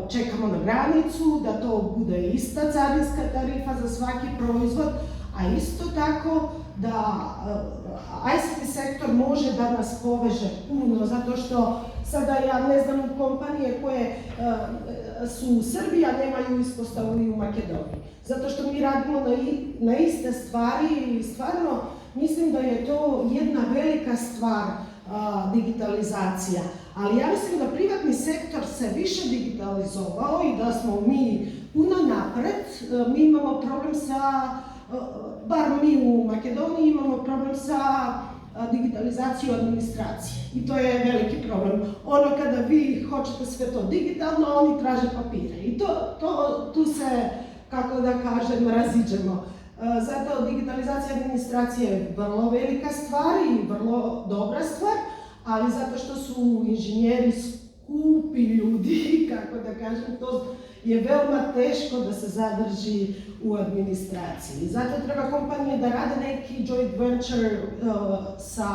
čekamo na granicu, da to bude ista carinska tarifa za svaki proizvod, a isto tako da ICT sektor može da nas poveže puno, zato što sada ja ne znam kompanije koje su u Srbiji, a nemaju ispostavu i u Makedoniji. Zato što mi radimo na iste stvari i stvarno mislim da je to jedna velika stvar, digitalizacija. Ali ja mislim da privatni sektor se više digitalizovao i da smo mi puno napred. Mi imamo problem sa, bar mi u Makedoniji imamo problem sa digitalizacijom administracije. I to je veliki problem. Ono kada vi hoćete sve to digitalno, oni traže papire. I tu se, kako da kažem, raziđemo. Zato digitalizacija administracije je vrlo velika stvar i vrlo dobra stvar, ali zato što su inženjeri skupi ljudi, kako da kažem, to je veoma teško da se zadrži u administraciji. Zato treba kompanije da rade neki joint venture sa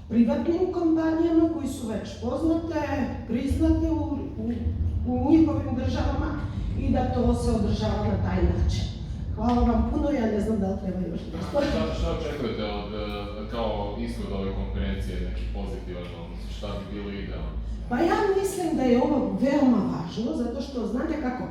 privatnim kompanijama koji su već poznate, priznate u njihovim državama i da to se održava na taj način. Hvala vam puno, ja ne znam da li treba još nešto. Šta očekujete kao ishod ove konferencije, neki pozitivan, šta bi bilo idealno? Pa ja mislim da je ovo veoma važno, zato što, znate kako,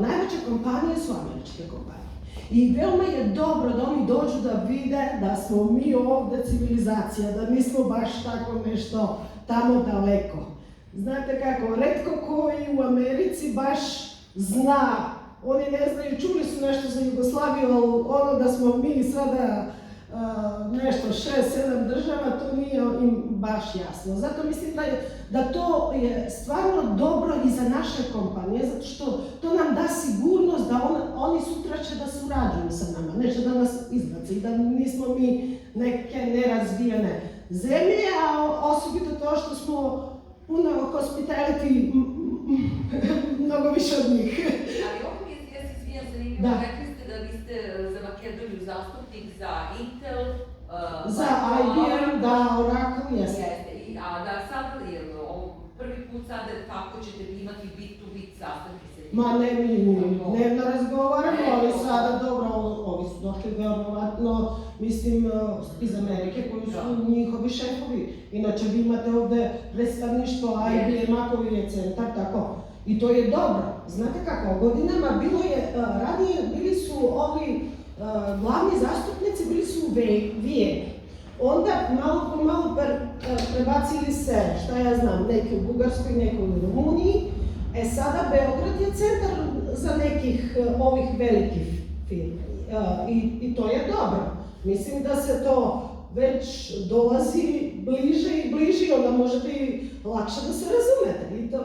najveće kompanije su američke kompanije. I veoma je dobro da oni dođu da vide da smo mi ovde civilizacija, da nismo baš tako nešto tamo daleko. Znate kako, retko koji u Americi baš zna. Oni ne znaju, čuli su nešto za Jugoslaviju, ali ono da smo mi sada nešto 6-7 država, to nije im baš jasno. Zato mislim da to je stvarno dobro i za naše kompanije, zato što to nam da sigurnost da oni sutra će da surađuju sa nama, neće da nas izbaci i da nismo mi neke nerazvijene zemlje, a osobito to što smo puno hospitality, mnogo više od njih. Rekli ste da vi ste za Makedoniju zastupnik za Intel, za IBM, da, Oracle, jeste. A da sad, prvi put sada tako ćete imati bit-to-bit sastanke sa njim? Ma ne, mi ne razgovaramo, ali sada dobro, ovi su došli verovatno, mislim, iz Amerike koji su njihovi šefovi. Inače, vi imate ovde predstavništvo IBM-a koji je centar, tako. I to je dobro. Znate kako, godinama bilo je, ranije bili su ovi glavni zastupnici, bili su u Vijeni. Onda malo po malo prebacili se, šta ja znam, neki u Bugarskoj, neki u Rumuniji. Sada Beograd je centar za nekih ovih velikih firmi. I to je dobro. Mislim da se to već dolazi bliže i bliže, onda možete i lakše da se razumete.